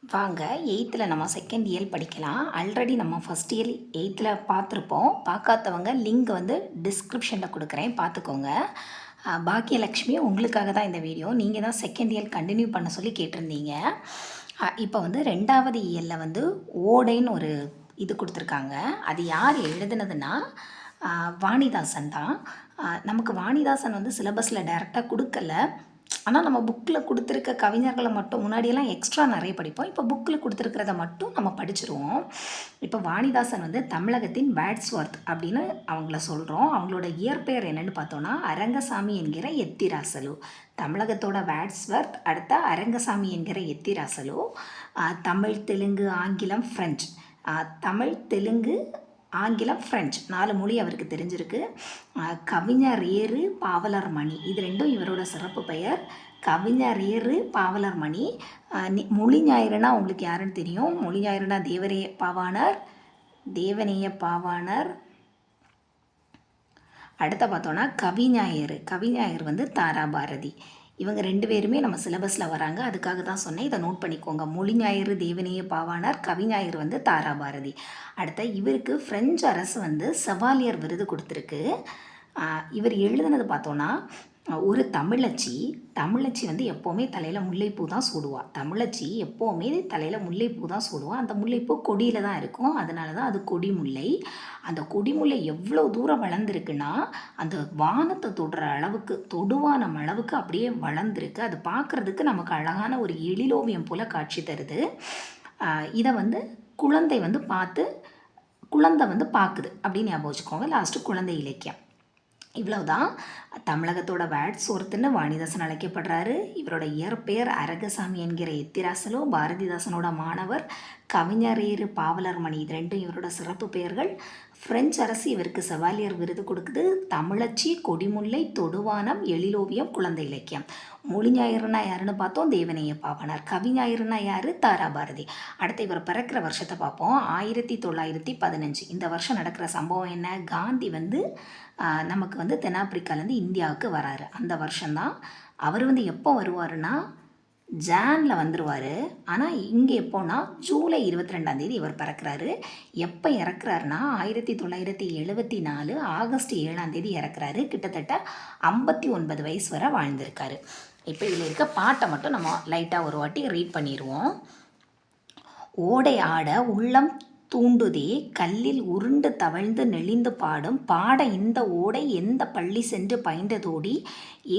வாங்க எயித்தில் நம்ம second year படிக்கலாம். ஆல்ரெடி நம்ம ஃபஸ்ட் இயர் எயித்தில் பார்த்துருப்போம். பார்க்காதவங்க லிங்க் வந்து டிஸ்கிரிப்ஷனில் கொடுக்குறேன், பார்த்துக்கோங்க. பாக்கியலக்ஷ்மி, உங்களுக்காக தான் இந்த வீடியோ. நீங்கள் தான் செகண்ட் இயர் கண்டினியூ பண்ண சொல்லி கேட்டிருந்தீங்க. இப்போ வந்து ரெண்டாவது இயரில் வந்து ஓடைன்னு ஒரு இது கொடுத்துருக்காங்க. அது யார் எழுதுனதுன்னா வாணிதாசன் தான். நமக்கு வாணிதாசன் வந்து சிலபஸில் டைரெக்டாக கொடுக்கல. ஆனால் நம்ம புக்கில் கொடுத்துருக்க கவிஞர்களை மட்டும் முன்னாடியெல்லாம் எக்ஸ்ட்ரா நிறைய படிப்போம். இப்போ புக்கில் கொடுத்துருக்கிறத மட்டும் நம்ம படிச்சிருவோம். இப்போ வாணிதாசன் வந்து தமிழகத்தின் வேர்ட்ஸ்வொர்த் அப்படின்னு அவங்கள சொல்கிறோம். அவங்களோட இயற்பெயர் என்னென்னு பார்த்தோன்னா அரங்கசாமி என்கிற எத்திராசலு. தமிழகத்தோட வேர்ட்ஸ்வொர்த், அடுத்த அரங்கசாமி என்கிற எத்திராசலு. தமிழ், தெலுங்கு, ஆங்கிலம், ஃப்ரெஞ்ச். தமிழ், தெலுங்கு, ஆங்கிலம், ஃப்ரெஞ்ச் 4 மொழி அவருக்கு தெரிஞ்சிருக்கு. கவிஞர் ஏறு பாவலர் மணி, இது ரெண்டும் இவரோட சிறப்பு பெயர். கவிஞர் ஏறு பாவலர் மணி. மொழி ஞாயிறுனா உங்களுக்கு யாருன்னு தெரியும். மொழி ஞாயிறுனா தேவநேய பாவாணர். அடுத்த பார்த்தோன்னா கவிஞாயிறு வந்து தாராபாரதி. இவங்க 2 பேருமே நம்ம சிலபஸில் வராங்க, அதுக்காக தான் சொன்னேன். இதை நோட் பண்ணிக்கோங்க. மொழி ஞாயிறு தேவநேய பாவாணர், கவிஞாயிறு வந்து தாராபாரதி. அடுத்த இவருக்கு ஃப்ரெஞ்சு அரசு வந்து செவாலியர் விருது கொடுத்துருக்கு. இவர் எழுதுனது பார்த்தோன்னா ஒரு தமிழச்சி வந்து எப்போவுமே தலையில் முல்லைப்பூ தான் சூடுவாள். தமிழச்சி எப்போவுமே தலையில் முல்லைப்பூ தான் சூடுவாள். அந்த முல்லைப்பூ கொடியில் தான் இருக்கும், அதனால தான் அது கொடிமுல்லை. அந்த கொடிமுல்லை எவ்வளோ தூரம் வளர்ந்துருக்குன்னா அந்த வானத்தை தொடுற அளவுக்கு, தொடுவானம் அளவுக்கு அப்படியே வளர்ந்துருக்கு. அது பார்க்குறதுக்கு நமக்கு அழகான ஒரு எழிலோவியம் போல் காட்சி தருது. இதை வந்து குழந்தை வந்து பார்க்குது அப்படின்னு ஞாபகம் வச்சுக்கோங்க. லாஸ்ட்டு குழந்தை இலக்கியம். இவ்வளவுதான். தமிழகத்தோட வேர்ட்ஸ்வொர்த்னு வாணிதாசன் அழைக்கப்படுறாரு. இவரோட இயற்பெயர் அரங்கசாமி என்கிற எத்திராசலு. பாரதிதாசனோட மாணவர். கவிஞர் ஏறு பாவலர் மணி, இது ரெண்டும் இவரோட சிறப்பு பெயர்கள். ஃப்ரெஞ்சு அரசு இவருக்கு செவாலியர் விருது கொடுக்குது. தமிழச்சி, கொடிமுல்லை, தொடுவானம், எழிலோவியம், குழந்தை இலக்கியம். மொழி ஞாயிறுனா யாருன்னு பார்த்தோம், தேவநேய பாவாணர். கவிஞாயிறுனா யார், தாராபாரதி. அடுத்து இவர் பிறக்கிற வருஷத்தை பார்ப்போம். 1915. இந்த வருஷம் நடக்கிற சம்பவம் என்ன, காந்தி வந்து நமக்கு வந்து தென்னாப்பிரிக்காலேருந்து இந்தியாவுக்கு வராரு. அந்த வருஷம்தான். அவர் வந்து எப்போ வருவாருன்னா ஜானில் வந்துடுவார். ஆனால் இங்கே எப்போன்னா ஜூலை 22 இவர் பிறக்கிறாரு. எப்போ இறக்குறாருனா 1974 ஆகஸ்ட் 7 இறக்குறாரு. கிட்டத்தட்ட 59 வயசு வரை வாழ்ந்திருக்காரு. இப்போ இதில் இருக்க பாட்டை மட்டும் நம்ம லைட்டாக ஒரு வாட்டி ரீட் பண்ணிடுவோம். ஓடை ஆட உள்ளம் தூண்டுதே, கல்லில் உருண்டு தவழ்ந்து நெளிந்து பாடும் பாட இந்த ஓடை எந்த பள்ளி சென்று பயின்றதோடி,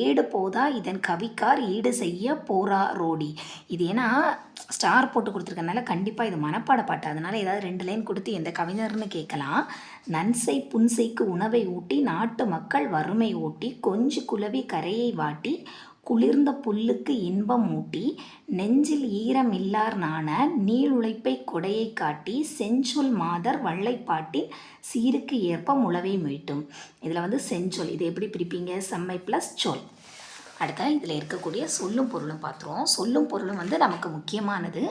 ஏடு போதா இதன் கவிக்கார் ஈடு செய்ய போராரோடி. இது ஏன்னா ஸ்டார் போட்டு கொடுத்துருக்கனால கண்டிப்பாக இது மனப்பாட பாட்டு. அதனால் ஏதாவது 2 லைன் கொடுத்து எந்த கவிஞர்னு கேட்கலாம். நன்சை புன்சைக்கு உணவை ஊட்டி, நாட்டு மக்கள் வறுமை ஓட்டி, கொஞ்சு குலவி கரையை வாட்டி, குளிர்ந்த புல்லுக்கு இன்பம் ஊட்டி, நெஞ்சில் ஈரம் இல்லார் நாண நீளுழைப்பை கொடையை காட்டி, செஞ்சொல் மாதர் வள்ளைப்பாட்டின் சீருக்கு ஏற்ப முளவை மீட்டும். இதில் வந்து செஞ்சொல், இது எப்படி பிரிப்பீங்க, செம்மை ப்ளஸ் சொல். அடுத்த இதில் இருக்கக்கூடிய சொல்லும் பொருளும் பார்த்துருவோம். சொல்லும் பொருளும் வந்து நமக்கு முக்கியமானது.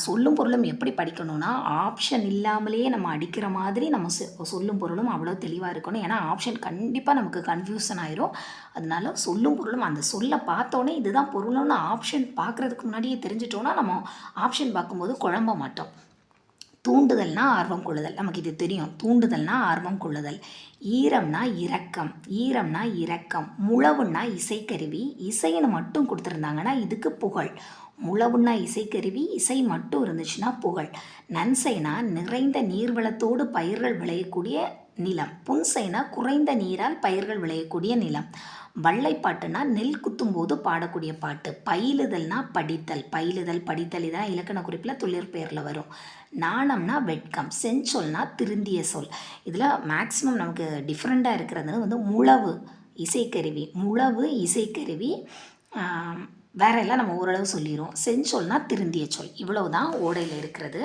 சொல்லும் பொருளும் எப்படி படிக்கணும்னா ஆப்ஷன் இல்லாமலேயே நம்ம அடிக்கிற மாதிரி நம்ம சொல்லும் பொருளும் அவ்வளோ தெளிவாக இருக்கணும். ஏன்னா ஆப்ஷன் கண்டிப்பாக நமக்கு கன்ஃபியூஷன் ஆயிரும். அதனால சொல்லும் பொருளும் அந்த சொல்லை பார்த்தோன்னே இதுதான் பொருளும்னு ஆப்ஷன் பார்க்குறதுக்கு முன்னாடியே தெரிஞ்சிட்டோன்னா நம்ம ஆப்ஷன் பார்க்கும்போது குழம்ப மாட்டோம். தூண்டுதல்னா ஆர்வம் கொள்ளுதல், நமக்கு இது தெரியும். தூண்டுதல்னா ஆர்வம் கொள்ளுதல். ஈரம்னா இரக்கம். முழவுன்னா இசைக்கருவி. இசைன்னு மட்டும் கொடுத்துருந்தாங்கன்னா இதுக்கு புகழ். முழவுன்னா இசைக்கருவி, இசை மட்டும் இருந்துச்சுன்னா புகழ். நன்சைனா நிறைந்த நீர்வளத்தோடு பயிர்கள் விளையக்கூடிய நிலம். புன்சைனா குறைந்த நீரால் பயிர்கள் விளையக்கூடிய நிலம். வள்ளைப்பாட்டுனா நெல் குத்தும்போது பாடக்கூடிய பாட்டு. பயிலுதல்னா படித்தல் இதான் இலக்கண குறிப்பில் தொழிற்பெயரில் வரும். நாணம்னா வெட்கம். செஞ்சொல்னா திருந்திய சொல். இதில் மேக்ஸிமம் நமக்கு டிஃப்ரெண்ட்டாக இருக்கிறது வந்து முழவு இசைக்கருவி. வேற எல்லாம் நம்ம ஓரளவு சொல்லிடுவோம். செஞ்சொல்னா திருந்திய சொல். இவ்வளவு தான் ஓடையில் இருக்கிறது.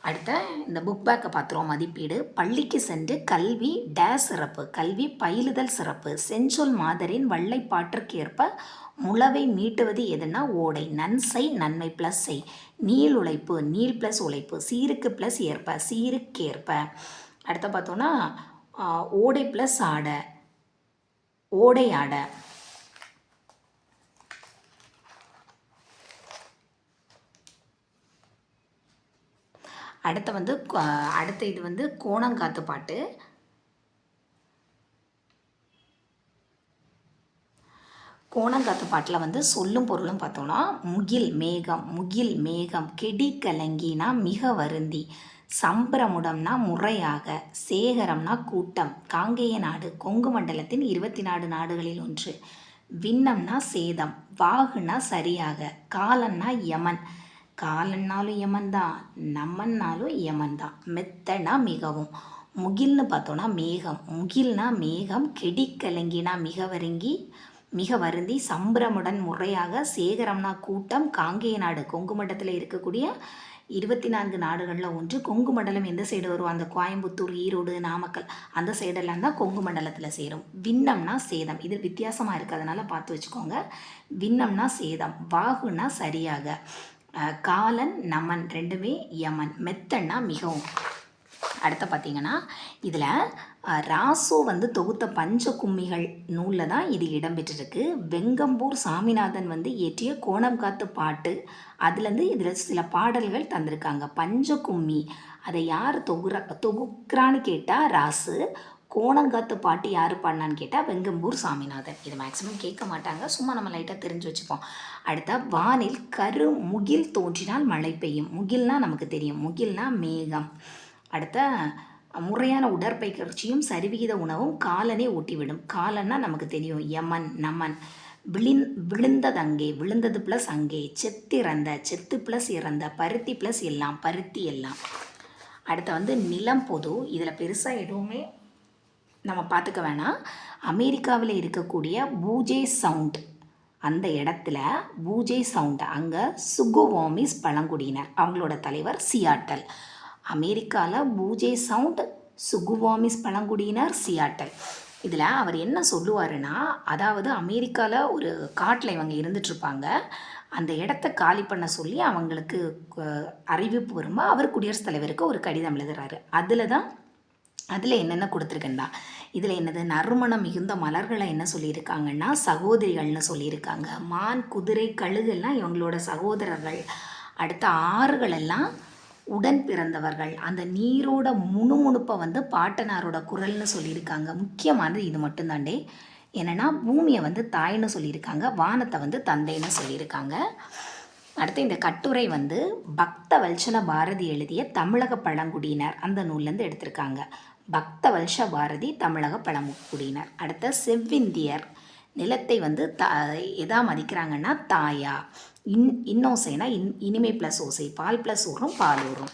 அடுத்த இந்த புக் பேக்கை பார்த்துருவோம். மதிப்பீடு. பள்ளிக்கு சென்று கல்வி டேஸ் சிறப்பு. கல்வி பயிலுதல் சிறப்பு. செஞ்சொல் மாதரின் வள்ளைப்பாட்டிற்கு ஏற்ப முளவை மீட்டுவது எதுனா ஓடை. நன்சை நன்மை ப்ளஸ் செய். நீள் உழைப்பு நீள் ப்ளஸ் உழைப்பு. சீருக்கு ப்ளஸ் ஏற்ப சீருக்கேற்ப. அடுத்த பார்த்தோன்னா ஓடை ப்ளஸ் ஆட ஓடை ஆட. அடுத்த இது வந்து கோணங்காத்து பாட்டு. கோணங்காத்து பாட்டில் வந்து சொல்லும் பொருளும் பார்த்தோன்னா, முகில் மேகம், கெடி கலங்கினா மிக வருந்தி, சம்பிரமுடம்னா முறையாக, சேகரம்னா கூட்டம், காங்கேய நாடு கொங்கு மண்டலத்தின் 24 நாடுகளில் ஒன்று, விண்ணம்னா சேதம், வாகுனா சரியாக, காலன்னா யமன், காலன்னாலும் யமன் தான், நம்மன்னாலும் யமன் தான், மெத்தனா மிகவும், முகில்னு பார்த்தோன்னா மேகம், கெடி கலங்கினா மிக வருந்தி, சம்பிரமுடன் முறையாக, சேகரம்னா கூட்டம், காங்கேய நாடு கொங்கு மண்டலத்தில் இருக்கக்கூடிய 24 நாடுகளில் ஒன்று. கொங்கு மண்டலம் எந்த சைடு வரும்? அந்த கோயம்புத்தூர், ஈரோடு, நாமக்கல் அந்த சைடெல்லாம் தான் கொங்கு மண்டலத்தில் சேரும். விண்ணம்னா சேதம், இது வித்தியாசமாக இருக்குது, அதனால் பார்த்து வச்சுக்கோங்க. விண்ணம்னா சேதம், வாகுனா சரியாக, காலன் நமன் ரெண்டுமே யமன், மெத்தன்னா மிகவும். அடுத்து பார்த்திங்கன்னா இதில் ராசு வந்து தொகுத்த பஞ்ச கும்மிகள் நூலில் தான் இது இடம்பெற்றிருக்கு. வெங்கம்பூர் சாமிநாதன் வந்து இயற்றிய கோணம் காத்து பாட்டு, அதுலேருந்து இதில் சில பாடல்கள் தந்திருக்காங்க. பஞ்ச கும்மி அதை யார் தொகுக்கிறான்னு கேட்டால் ராசு, கோணங்காத்து பாட்டு யார் பாடினான்னு கேட்டால் வெங்கம்பூர் சாமிநாதன். இது மேக்ஸிமம் கேட்க மாட்டாங்க, சும்மா நம்ம லைட்டாக தெரிஞ்சு வச்சுப்போம். அடுத்த வானில் கரு முகில் தோன்றினால் மழை பெய்யும். முகில்னால் நமக்கு தெரியும், முகில்னா மேகம். அடுத்த முறையான உடற்பயிற்சியும் சரிவிகித உணவும் காலனே ஊட்டிவிடும். காலன்னா நமக்கு தெரியும், யமன் நமன். விழுந்ததங்கே, விழுந்தது ப்ளஸ் அங்கே, செத்திறந்த, செத்து ப்ளஸ் இறந்த, பருத்தி ப்ளஸ் எல்லாம், பருத்தி எல்லாம். அடுத்த வந்து நிலம் பொது. இதில் பெருசாக எதுவுமே நம்ம பார்த்துக்க வேணாம். அமெரிக்காவில் இருக்கக்கூடிய பூஜே சவுண்ட், அந்த இடத்துல பூஜே சவுண்ட், அங்கே சுகுவாமிஸ் பழங்குடியினர், அவங்களோட தலைவர் சியாட்டல். அமெரிக்காவில் பூஜே சவுண்ட், சுகுவாமிஸ் பழங்குடியினர், சியாட்டல். இதில் அவர் என்ன சொல்லுவாருன்னா, அதாவது அமெரிக்காவில் ஒரு காட்டில் இவங்க இருந்துகிட்ருப்பாங்க, அந்த இடத்த காலி பண்ண சொல்லி அவங்களுக்கு அறிவிப்பு வரும்போது அவர் குடியரசுத் தலைவருக்கு ஒரு கடிதம் எழுதுறாரு. அதில் என்னென்ன கொடுத்துருக்கேன்டா, இதில் என்னது, நறுமணம் மிகுந்த மலர்களை என்ன சொல்லியிருக்காங்கன்னா சகோதரிகள்னு சொல்லியிருக்காங்க. மான், குதிரை, கழுகுலாம் இவங்களோட சகோதரர்கள். அடுத்த ஆறுகளெல்லாம் உடன் பிறந்தவர்கள். அந்த நீரோட முணுமுணுப்பை வந்து பாட்டனாரோட குரல்னு சொல்லியிருக்காங்க. முக்கியமானது இது மட்டும்தாண்டே, என்னென்னா பூமியை வந்து தாய்னு சொல்லியிருக்காங்க, வானத்தை வந்து தந்தைன்னு சொல்லியிருக்காங்க. அடுத்து இந்த கட்டுரை வந்து பக்த வல்சல பாரதி எழுதிய தமிழக பழங்குடியினர் அந்த நூல்லேருந்து எடுத்திருக்காங்க. பக்த வல்ச பாரதி, தமிழக பழங்குடியினர். அடுத்த செவ்விந்தியர் நிலத்தை வந்து எதா மதிக்கிறாங்கன்னா தாயா, இன்னோசைனா இனிமை ப்ளஸ் ஓசை, பால் ப்ளஸ் ஊறும் பால் ஊறும்.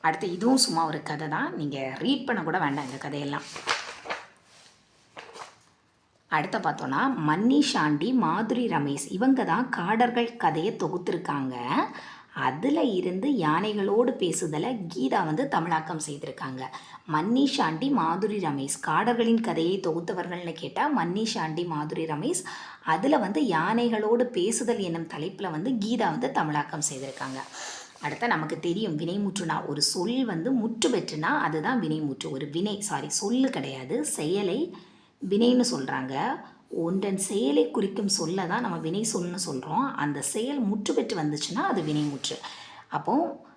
அடுத்து இதுவும் சும்மா ஒரு கதை தான், நீங்கள் ரீட் பண்ண கூட வேண்டாம் இந்த கதையெல்லாம். அடுத்த பார்த்தோன்னா மன்னி ஷாண்டி, மாதுரி ரமேஷ், இவங்க தான் காடர்கள் கதையை தொகுத்துருக்காங்க. அதில் இருந்து யானைகளோடு பேசுதலை கீதா வந்து தமிழாக்கம் செய்திருக்காங்க. மன்னி ஷாண்டி, மாதுரி ரமேஷ், காடர்களின் கதையை தொகுத்தவர்கள்னு கேட்டால் மன்னி ஷாண்டி, மாதுரி ரமேஷ். அதில் வந்து யானைகளோடு பேசுதல் என்னும் தலைப்பில் வந்து கீதா வந்து தமிழாக்கம் செய்திருக்காங்க. அடுத்த நமக்கு தெரியும் வினைமுற்றுனா, ஒரு சொல் வந்து முற்று பெற்றுனா அதுதான் வினைமுற்று. ஒரு சொல்லு கிடையாது, செயலை வினைன்னு சொல்கிறாங்க. ஒன்றன் செயலை குறிக்கும் சொல்ல தான் நம்ம வினை சொல்லுன்னு சொல்கிறோம். அந்த செயல் முற்று பெற்று வந்துச்சுன்னா அது வினைமுற்று. அப்போது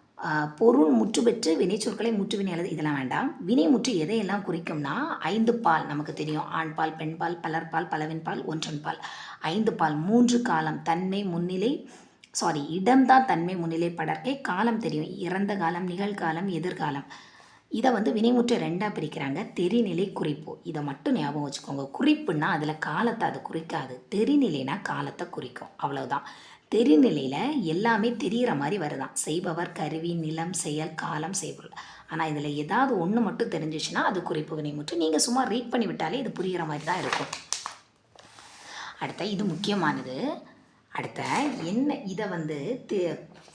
பொருள் முற்று பெற்று வினை சொற்களை முற்று வினை அல்லது இதெல்லாம் வேண்டாம். வினைமுற்று எதையெல்லாம் குறிக்கும்னா 5 பால் நமக்கு தெரியும், ஆண் பால், பெண் பால், பலர்பால், பலவின் பால், ஒன்றன் பால். 5 பால், 3 காலம், தன்மை முன்னிலை, இடம்தான் தன்மை முன்னிலை படர்க்கை, காலம் தெரியும், இறந்த காலம், நிகழ்காலம், எதிர்காலம். இதை வந்து வினைமுற்று 2ஆக பிரிக்கிறாங்க. தெரிநிலை, குறிப்பு. இதை மட்டும் ஞாபகம் வச்சுக்கோங்க. குறிப்புன்னா அதில் காலத்தை அது குறிக்காது, தெரிநிலைனா காலத்தை குறிக்கும், அவ்வளோதான். தெரிநிலையில் எல்லாமே தெரிகிற மாதிரி வருதான், செய்பவர், கருவி, நிலம், செயல், காலம், செய்பொருள். ஆனால் இதில் ஏதாவது ஒன்று மட்டும் தெரிஞ்சிச்சுன்னா அது குறிப்பு வினைமுற்று. நீங்கள் சும்மா ரீட் பண்ணி விட்டாலே இது புரிகிற மாதிரி தான் இருக்கும். அடுத்த இது முக்கியமானது. அடுத்த என்ன, இதை வந்து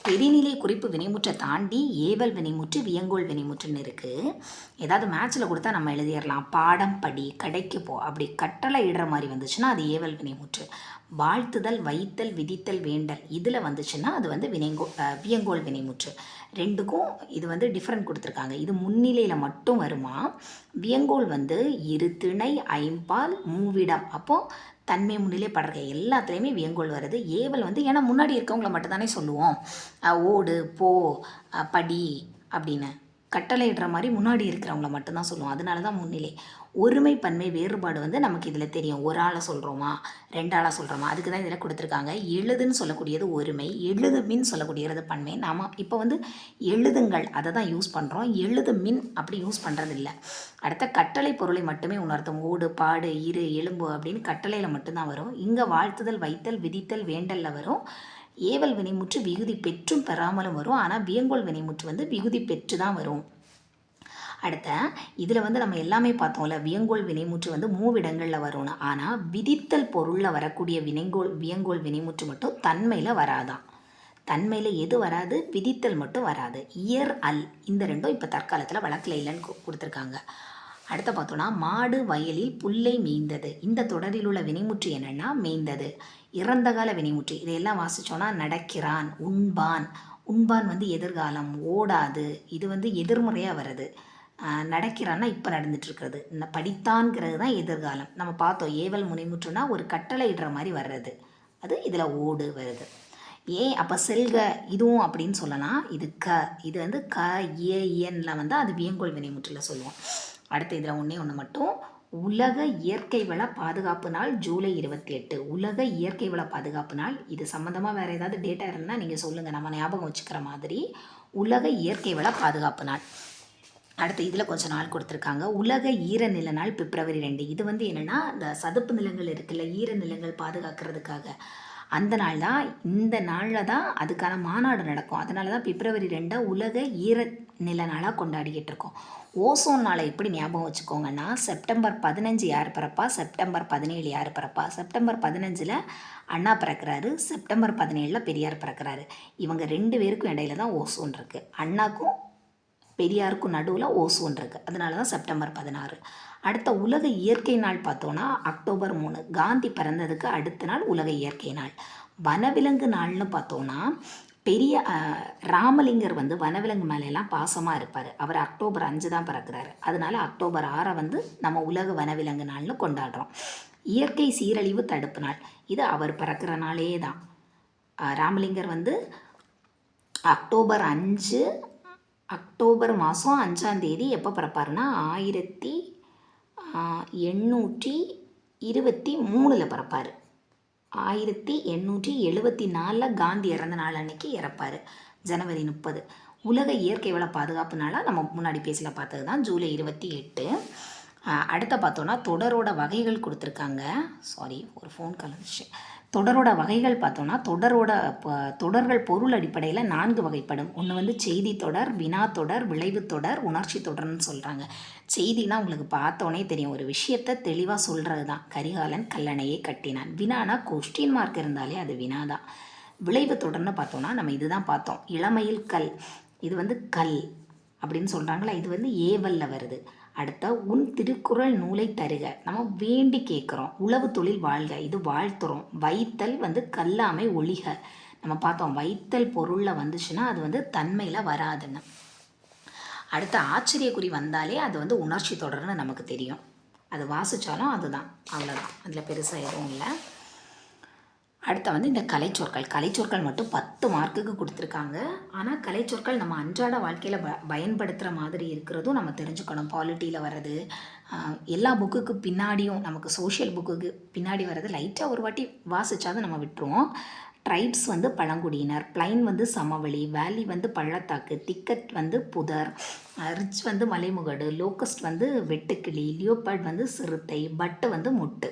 தெரிநிலை குறிப்பு வினைமுற்றை தாண்டி ஏவல் வினைமுற்று, வியங்கோல் வினைமுற்றுன்னு இருக்குது. ஏதாவது மேட்ச்சில் கொடுத்தா நம்ம எழுதிடலாம், பாடம் படி, கடைக்கு போ, அப்படி கட்டளை இடுற மாதிரி வந்துச்சுன்னா அது ஏவல் வினைமுற்று. வாழ்த்துதல், வைத்தல், விதித்தல், வேண்டல் இதில் வந்துச்சுன்னா அது வந்து வியங்கோல் வினைமுற்று. ரெண்டுக்கும் இது வந்து டிஃப்ரெண்ட் கொடுத்துருக்காங்க. இது முன்னிலையில் மட்டும் வருமா. வியங்கோல் வந்து இரு திணை, ஐம்பால், மூவிடம், அப்போது தன்மை முன்னிலை படர்கை எல்லாத்துலேயுமே வியங்கோல் வருது. ஏவல் வந்து ஏன்னா முன்னாடி இருக்கவங்கள மட்டும்தானே சொல்லுவோம், ஓடு, போ, படி, அப்படின்னு கட்டளையிடுற மாதிரி முன்னாடி இருக்கிறவங்கள மட்டும்தான் சொல்லுவோம். அதனால தான் முன்னிலை. ஒருமை பன்மை வேறுபாடு வந்து நமக்கு இதில் தெரியும். ஒரு ஆளை சொல்கிறோமா, ரெண்டு ஆளாக சொல்கிறோமா, அதுக்கு தான் இதில் கொடுத்துருக்காங்க. எழுதுன்னு சொல்லக்கூடியது ஒருமை, எழுது மின் சொல்லக்கூடியது பன்மை. நாம் இப்போ வந்து எழுதுங்கள் அதை தான் யூஸ் பண்ணுறோம், எழுது மின் அப்படி யூஸ் பண்ணுறது இல்லை. அடுத்த கட்டளை பொருளை மட்டுமே உணர்த்தும். ஓடு, பாடு, இரு, எலும்பு அப்படின்னு கட்டளையில் மட்டும்தான் வரும். இங்கே வாழ்த்துதல், வைத்தல், விதித்தல், வேண்டலில் வரும். ஏவல் வினைமுற்று விகுதி பெற்றும் பெறாமலும் வரும். ஆனால் வியங்கோல் வினைமுற்று வந்து விகுதி பெற்று தான் வரும். அடுத்த இதில் வந்து நம்ம எல்லாமே பார்த்தோம்ல, வியங்கோல் வினைமுற்று வந்து மூவிடங்களில் வரும்னு. ஆனால் விதித்தல் பொருளில் வரக்கூடிய வியங்கோல் வினைமுற்று மட்டும் தன்மையில் வராதான். தன்மையில் எது வராது? விதித்தல் மட்டும் வராது. இயர், அல் இந்த ரெண்டும் இப்போ தற்காலத்தில் வழக்கில் இல்லைன்னு கொடுத்துருக்காங்க. அடுத்த பார்த்தோன்னா மாடு வயலில் புல்லை மேய்ந்தது. இந்த தொடரில் உள்ள வினைமுற்று என்னென்னா மேய்ந்தது. இறந்த கால வினைமுற்று இதையெல்லாம் வாசித்தோன்னா நடக்கிறான், உண்பான். உண்பான் வந்து எதிர்காலம், ஓடாது இது வந்து எதிர்முறையாக வருது. நடக்கிறான்னா இப்போ நடந்துட்டுருக்கிறது. படித்தான்ங்கிறது தான் எதிர்காலம். நம்ம பார்த்தோம் ஏவல் முனைமுற்றுனா ஒரு கட்டளை இடுற மாதிரி வர்றது, அது இதில் ஓடு வருது. ஏன் அப்போ செல்க இதுவும் அப்படின்னு சொல்லலாம். இது இது வந்து ஏஎன்ல வந்து அது வியங்கோல் வினைமுற்றில் சொல்லுவோம். அடுத்து இதில் ஒன்று மட்டும், உலக இயற்கை வள பாதுகாப்பு நாள் ஜூலை 28. உலக இயற்கை வள பாதுகாப்பு நாள். இது சம்மந்தமாக வேறு ஏதாவது டேட்டா இருந்தால் நீங்கள் சொல்லுங்கள், நம்ம ஞாபகம் வச்சுக்கிற மாதிரி. உலக இயற்கை வள பாதுகாப்பு நாள். அடுத்து இதில் கொஞ்சம் நாள் கொடுத்துருக்காங்க. உலக ஈரநில நாள் பிப்ரவரி 2. இது வந்து என்னென்னா இந்த சதுப்பு நிலங்கள் இருக்குல்ல, ஈரநிலங்கள் பாதுகாக்கிறதுக்காக அந்த நாள் தான். இந்த நாளில் தான் அதுக்கான மாநாடு நடக்கும். அதனால தான் பிப்ரவரி 2 உலக ஈரநில நாளாக கொண்டாடிக்கிட்டு இருக்கோம். ஓசோன் நாளை எப்படி ஞாபகம் வச்சுக்கோங்கன்னா, செப்டம்பர் 15 யார் பிறப்பா, செப்டம்பர் 17 யார் பிறப்பா. செப்டம்பர் 15 அண்ணா பிறக்கிறாரு, செப்டம்பர் 17 பெரியார் பிறக்கிறாரு. இவங்க 2 பேருக்கும் இடையில தான் ஓசோன் இருக்குது. அண்ணாக்கும் பெரியாருக்கும் நடுவில் ஓசோன் இருக்குது. அதனால தான் செப்டம்பர் 16. அடுத்த உலக இயற்கை நாள் பார்த்தோன்னா அக்டோபர் 3. காந்தி பிறந்ததுக்கு அடுத்த நாள் உலக இயற்கை நாள். வனவிலங்கு நாள்னு பார்த்தோன்னா பெரிய ராமலிங்கர் வந்து வனவிலங்கு மேலெல்லாம் பாசமாக இருப்பார். அவர் அக்டோபர் 5 தான் பிறக்கிறாரு. அதனால அக்டோபர் 6 வந்து நம்ம உலக வனவிலங்கு நாள்னு கொண்டாடுறோம். இயற்கை சீரழிவு தடுப்பு நாள், இது அவர் பிறக்கிற நாளே தான். ராமலிங்கர் வந்து அக்டோபர் 5, அக்டோபர் மாதம் 5ஆம் தேதி எப்போ பிறப்பாருன்னா 1823 பிறப்பார். 1874 காந்தி இறந்த நாள் அன்னைக்கு இறப்பார், ஜனவரி 30. உலக இயற்கை வள பாதுகாப்பு நாளாக நம்ம முன்னாடி பேசல பார்த்தது தான் ஜூலை 28. அடுத்த பார்த்தோன்னா தொடரோட வகைகள் கொடுத்துருக்காங்க. சாரி, ஒரு ஃபோன் கால் வந்துச்சு. தொடரோட வகைகள் பார்த்தோன்னா தொடர்கள் பொருள் அடிப்படையில் 4 வகைப்படும். ஒன்று வந்து செய்தி தொடர், வினா தொடர், விளைவு தொடர், உணர்ச்சி தொடர்னு சொல்கிறாங்க. செய்தினா உங்களுக்கு பார்த்தோன்னே தெரியும், ஒரு விஷயத்தை தெளிவாக சொல்கிறது தான். கரிகாலன் கல்லணையை கட்டினான். வினானா கொஸ்டின் மார்க் இருந்தாலே அது வினா தான். விளைவு தொடர்னு பார்த்தோன்னா நம்ம இதுதான் பார்த்தோம், இளமையில் கல், இது வந்து கல் அப்படின்னு சொல்கிறாங்களா, இது வந்து ஏவல்ல வருது. அடுத்த உன் திருக்குறள் நூலை தருக, நம்ம வேண்டி கேட்குறோம். உழவு தொழில் வாழ்க, இது வாழ்த்துறோம். வைத்தல் வந்து கல்லாமை ஒழிக, நம்ம பார்த்தோம். வைத்தல் பொருளில் வந்துச்சுன்னா அது வந்து தன்மையில் வராதுன்னு. அடுத்த ஆச்சரியக்குறி வந்தாலே அது வந்து உணர்ச்சி தொடர்னு நமக்கு தெரியும். அது வாசித்தாலும் அதுதான், அவ்வளோதான், அதில் பெருசாக எதுவும் இல்லை. அடுத்த வந்து இந்த கலைச்சொற்கள் மட்டும் 10 மார்க்குக்கு கொடுத்துருக்காங்க. ஆனால் கலைச்சொற்கள் நம்ம அன்றாட வாழ்க்கையில் பயன்படுத்துகிற மாதிரி இருக்கிறதும் நம்ம தெரிஞ்சுக்கணும். பாலிட்டியில் வர்றது, எல்லா புக்குக்கு பின்னாடியும், நமக்கு சோஷியல் புக்குக்கு பின்னாடி வர்றது லைட்டாக ஒரு வாட்டி வாசித்தாது நம்ம விட்டுருவோம். ட்ரைப்ஸ் வந்து பழங்குடியினர், பிளைன் வந்து சமவெளி, வேலி வந்து பள்ளத்தாக்கு, திக்கட் வந்து புதர், ரிச் வந்து மலைமுகடு, லோக்கஸ்ட் வந்து வெட்டுக்கிளி, லியோபார்ட் வந்து சிறுத்தை, பட்டு வந்து முட்டு.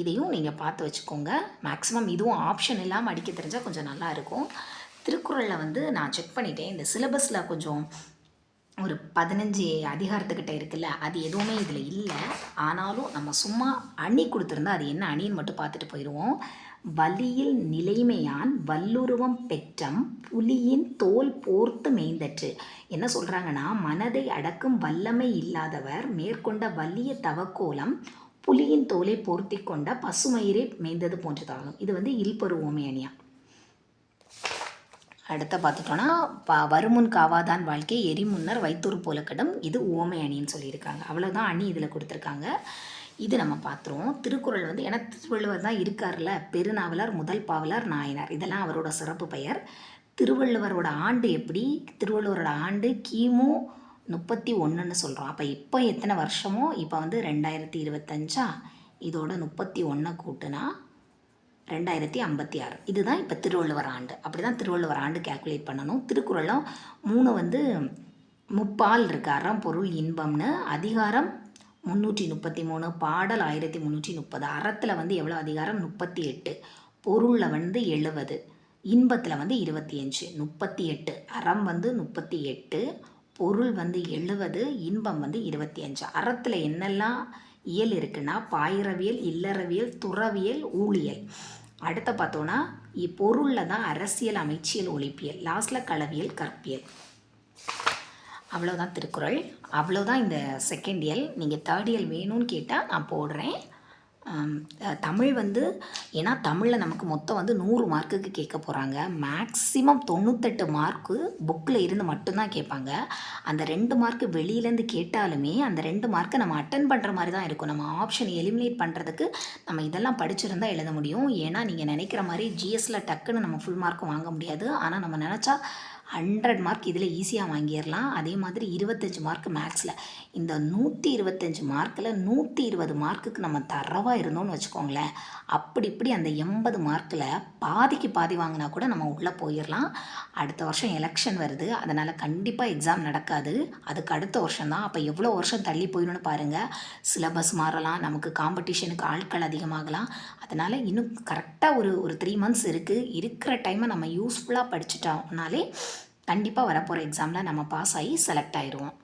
இதையும் நீங்கள் பார்த்து வச்சுக்கோங்க. மேக்ஸிமம் இதுவும் ஆப்ஷன் இல்லாமல் அடிக்க தெரிஞ்சால் கொஞ்சம் நல்லாயிருக்கும். திருக்குறளில் வந்து நான் செக் பண்ணிட்டேன், இந்த சிலபஸில் கொஞ்சம் ஒரு 15 அதிகாரத்துக்கிட்ட இருக்குல்ல, அது எதுவுமே இதில் இல்லை. ஆனாலும் நம்ம சும்மா அணி கொடுத்துருந்தா அது என்ன அணின்னு மட்டும் பார்த்துட்டு போயிடுவோம். வலியில் நிலைமையான் வல்லுருவம் பெற்றம் புலியின் தோல் போர்த்து மேய்ந்தற்று. என்ன சொல்கிறாங்கன்னா, மனதை அடக்கும் வல்லமை இல்லாதவர் மேற்கொண்ட வலிய தவக்கோலம் புலியின் தோலை போர்த்தி கொண்ட பசுமயிரை மேய்ந்தது போன்றதாகும். இது வந்து இல்பரு ஓமை அணியா. அடுத்த பார்த்துட்டோன்னா வருமுன் காவாதான் வாழ்க்கை எரிமுன்னர் வைத்தூர் போல கடும், இது ஓமை அணின்னு சொல்லியிருக்காங்க. அவ்வளோதான் அணி இதில் கொடுத்துருக்காங்க. இது நம்ம பார்த்துருவோம். திருக்குறள் வந்து திருவள்ளுவர் தான் இருக்கார்ல, பெருநாவலர், முதல் பாவலர், நாயனார், இதெல்லாம் அவரோட சிறப்பு பெயர். திருவள்ளுவரோட ஆண்டு எப்படி? திருவள்ளுவரோட ஆண்டு கிமு 31ன்னு சொல்கிறோம். அப்போ இப்போ எத்தனை வருஷமோ, இப்போ வந்து 2025 இதோட 31 கூட்டுனா 2056. இதுதான் இப்போ திருவள்ளுவர் ஆண்டு. அப்படி தான் திருவள்ளுவர் ஆண்டு கேல்குலேட் பண்ணணும். திருக்குறளும் 3 வந்து முப்பால் இருக்கு. அறம் பொருள் இன்பம்னு. அதிகாரம் 333, பாடல் 1330. அறத்தில் வந்து எவ்வளோ அதிகாரம்? 38. பொருளில் வந்து 70, இன்பத்தில் வந்து 25. 38 அறம் வந்து 38, பொருள் வந்து 70, இன்பம் வந்து 25. அறத்தில் என்னெல்லாம் இயல் இருக்குன்னா பாயிரவியல், இல்லறவியல், துறவியல், ஊழியல். அடுத்த பார்த்தோன்னா பொருளில் தான் அரசியல், அமைச்சியல், ஒழிப்பியல். லாஸ்டில் களவியல், கற்பியல். அவ்வளோதான் திருக்குறள். அவ்வளோதான் இந்த செகண்ட் இயல். நீங்கள் தேர்ட் இயல் வேணும்னு கேட்டால் நான் போடுறேன். தமிழ் வந்து ஏன்னா தமிழில் நமக்கு மொத்தம் வந்து 100 மார்க்குக்கு கேட்க போகிறாங்க. மேக்ஸிமம் 98 மார்க்கு புக்கில் இருந்து மட்டும்தான் கேட்பாங்க. அந்த 2 மார்க்கு வெளியிலேருந்து கேட்டாலுமே அந்த 2 மார்க்கை நம்ம அட்டன் பண்ணுற மாதிரி தான் இருக்கும். நம்ம ஆப்ஷன் எலிமினேட் பண்ணுறதுக்கு நம்ம இதெல்லாம் படிச்சிருந்தால் எழுத முடியும். ஏன்னா நீங்கள் நினைக்கிற மாதிரி ஜிஎஸ்சில் டக்குன்னு நம்ம ஃபுல் மார்க்கும் வாங்க முடியாது. ஆனால் நம்ம நினச்சா 100 மார்க் இதில் ஈஸியாக வாங்கிடலாம். அதே மாதிரி 25 மார்க் மேக்ஸில். இந்த 125 மார்க்கில் 120 மார்க்குக்கு நம்ம தரவாக இருந்தோம்னு வச்சுக்கோங்களேன். அப்படி இப்படி அந்த 80 மார்க்கில் பாதிக்கு பாதி வாங்கினா கூட நம்ம உள்ளே போயிடலாம். அடுத்த வருஷம் எலெக்ஷன் வருது. அதனால் கண்டிப்பாக எக்ஸாம் நடக்காது. அதுக்கு அடுத்த வருஷம் தான். அப்போ எவ்வளோ வருஷம் தள்ளி போயிடும்னு பாருங்கள். சிலபஸ் மாறலாம், நமக்கு காம்படிஷனுக்கு ஆட்கள் அதிகமாகலாம். அதனால் இன்னும் கரெக்டாக ஒரு 3 months இருக்குது. இருக்கிற டைமை நம்ம யூஸ்ஃபுல்லாக படிச்சுட்டோம்னாலே கண்டிப்பாக வரப்போகிற எக்ஸாமில் நம்ம பாஸ் ஆகி செலக்ட் ஆயிடுவோம்.